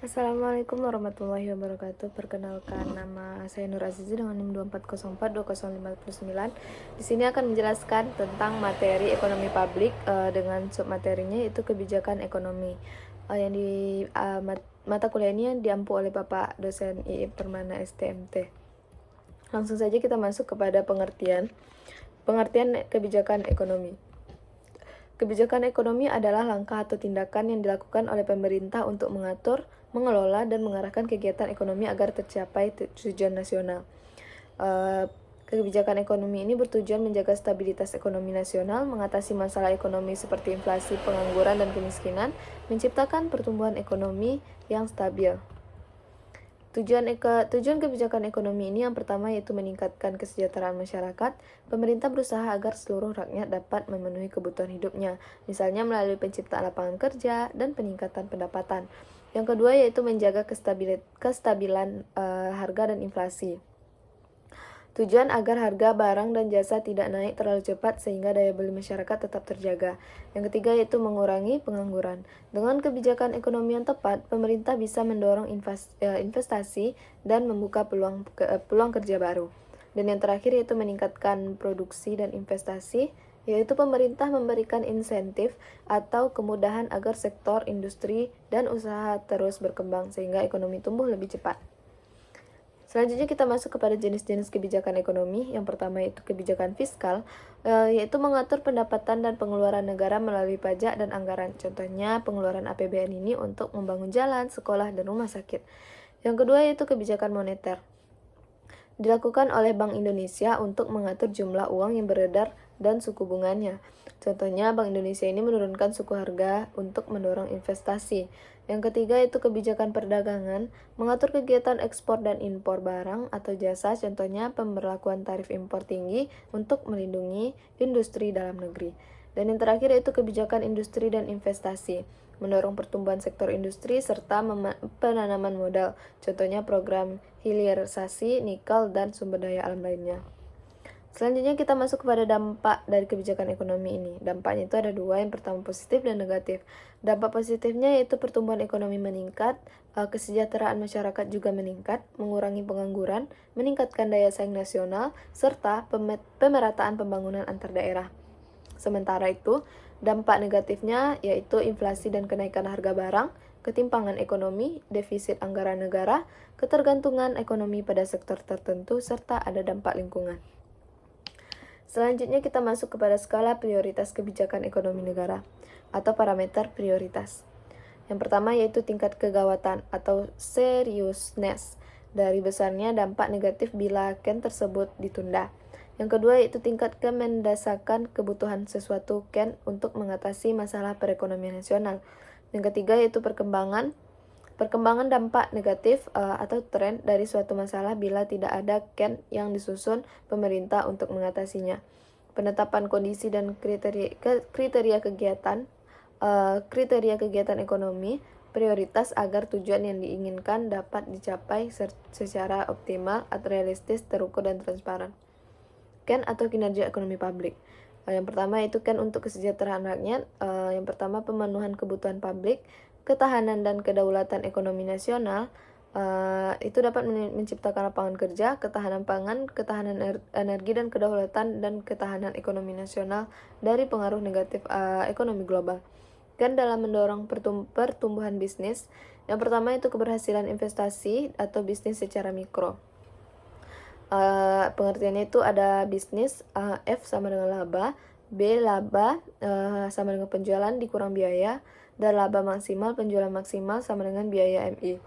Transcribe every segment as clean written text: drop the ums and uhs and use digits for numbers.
Assalamualaikum warahmatullahi wabarakatuh. Perkenalkan, nama saya Nur Azizi dengan NIM 240420509. Di sini akan menjelaskan tentang materi ekonomi publik dengan submaterinya yaitu kebijakan ekonomi. Yang di mata kuliah ini yang diampu oleh Bapak dosen IIP Permana STMT. Langsung saja kita masuk kepada pengertian kebijakan ekonomi. Kebijakan ekonomi adalah langkah atau tindakan yang dilakukan oleh pemerintah untuk mengatur, mengelola, dan mengarahkan kegiatan ekonomi agar tercapai tujuan nasional. Kebijakan ekonomi ini bertujuan menjaga stabilitas ekonomi nasional, mengatasi masalah ekonomi seperti inflasi, pengangguran, dan kemiskinan, menciptakan pertumbuhan ekonomi yang stabil. Tujuan kebijakan ekonomi ini yang pertama yaitu meningkatkan kesejahteraan masyarakat. Pemerintah berusaha agar seluruh rakyat dapat memenuhi kebutuhan hidupnya, misalnya melalui penciptaan lapangan kerja dan peningkatan pendapatan. Yang kedua yaitu menjaga kestabilan harga dan inflasi. Tujuan agar harga barang dan jasa tidak naik terlalu cepat sehingga daya beli masyarakat tetap terjaga. Yang ketiga yaitu mengurangi pengangguran. Dengan kebijakan ekonomi yang tepat, pemerintah bisa mendorong investasi dan membuka peluang kerja baru. Dan yang terakhir yaitu meningkatkan produksi dan investasi, yaitu pemerintah memberikan insentif atau kemudahan agar sektor industri dan usaha terus berkembang sehingga ekonomi tumbuh lebih cepat. Selanjutnya kita masuk kepada jenis-jenis kebijakan ekonomi. Yang pertama yaitu kebijakan fiskal, yaitu mengatur pendapatan dan pengeluaran negara melalui pajak dan anggaran. Contohnya pengeluaran APBN ini untuk membangun jalan, sekolah, dan rumah sakit. Yang kedua yaitu kebijakan moneter. Dilakukan oleh Bank Indonesia untuk mengatur jumlah uang yang beredar dan suku bunganya. Contohnya, Bank Indonesia ini menurunkan suku harga untuk mendorong investasi. Yang ketiga yaitu kebijakan perdagangan, mengatur kegiatan ekspor dan impor barang atau jasa, contohnya pemberlakuan tarif impor tinggi untuk melindungi industri dalam negeri. Dan yang terakhir yaitu kebijakan industri dan investasi, mendorong pertumbuhan sektor industri serta penanaman modal, contohnya program hilirisasi, nikel, dan sumber daya alam lainnya. Selanjutnya kita masuk kepada dampak dari kebijakan ekonomi ini. Dampaknya itu ada dua, yang pertama positif dan negatif. Dampak positifnya yaitu pertumbuhan ekonomi meningkat, kesejahteraan masyarakat juga meningkat, mengurangi pengangguran, meningkatkan daya saing nasional, serta pemerataan pembangunan antar daerah. Sementara itu, dampak negatifnya yaitu inflasi dan kenaikan harga barang, ketimpangan ekonomi, defisit anggaran negara, ketergantungan ekonomi pada sektor tertentu, serta ada dampak lingkungan. Selanjutnya kita masuk kepada skala prioritas kebijakan ekonomi negara atau parameter prioritas. Yang pertama yaitu tingkat kegawatan atau seriousness, dari besarnya dampak negatif bila ken tersebut ditunda. Yang kedua yaitu tingkat kemendesakan kebutuhan sesuatu ken untuk mengatasi masalah perekonomian nasional. Yang ketiga yaitu perkembangan dampak negatif atau tren dari suatu masalah bila tidak ada ken yang disusun pemerintah untuk mengatasinya. Penetapan kondisi dan kriteria kegiatan ekonomi prioritas agar tujuan yang diinginkan dapat dicapai secara optimal, realistis, terukur, dan transparan. Ken atau kinerja ekonomi publik. Yang pertama itu kan untuk kesejahteraan rakyat. Yang pertama pemenuhan kebutuhan publik, ketahanan dan kedaulatan ekonomi nasional. Itu dapat menciptakan lapangan kerja, ketahanan pangan, ketahanan energi, dan kedaulatan dan ketahanan ekonomi nasional dari pengaruh negatif ekonomi global. Dan dalam mendorong pertumbuhan bisnis, yang pertama itu keberhasilan investasi atau bisnis secara mikro. Pengertiannya itu ada bisnis, F sama dengan laba, B laba sama dengan penjualan dikurang biaya, dan laba maksimal, penjualan maksimal sama dengan biaya MI.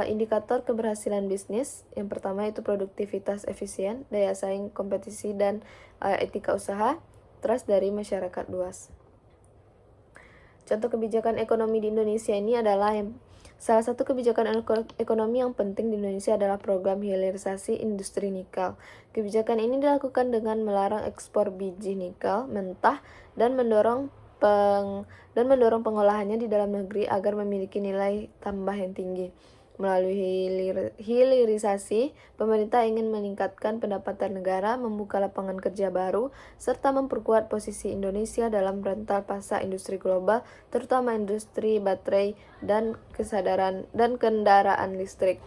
Indikator keberhasilan bisnis, yang pertama itu produktivitas efisien, daya saing kompetisi, dan etika usaha, trust dari masyarakat luas. Contoh kebijakan ekonomi di Indonesia ini adalah salah satu kebijakan ekonomi yang penting di Indonesia adalah program hilirisasi industri nikel. Kebijakan ini dilakukan dengan melarang ekspor biji nikel mentah dan mendorong pengolahannya di dalam negeri agar memiliki nilai tambah yang tinggi. Melalui hilirisasi, pemerintah ingin meningkatkan pendapatan negara, membuka lapangan kerja baru, serta memperkuat posisi Indonesia dalam rental pasar industri global, terutama industri baterai dan kendaraan listrik.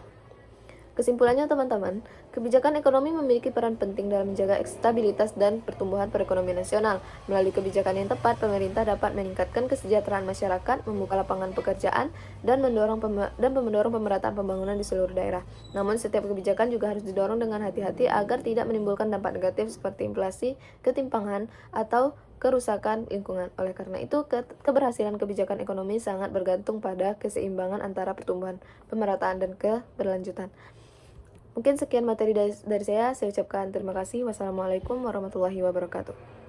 Kesimpulannya teman-teman, kebijakan ekonomi memiliki peran penting dalam menjaga stabilitas dan pertumbuhan perekonomian nasional. Melalui kebijakan yang tepat, pemerintah dapat meningkatkan kesejahteraan masyarakat, membuka lapangan pekerjaan, dan mendorong pemerataan pembangunan di seluruh daerah. Namun, setiap kebijakan juga harus didorong dengan hati-hati agar tidak menimbulkan dampak negatif seperti inflasi, ketimpangan, atau kerusakan lingkungan. Oleh karena itu, keberhasilan kebijakan ekonomi sangat bergantung pada keseimbangan antara pertumbuhan, pemerataan, dan keberlanjutan. Mungkin sekian materi dari saya ucapkan terima kasih. Wassalamualaikum warahmatullahi wabarakatuh.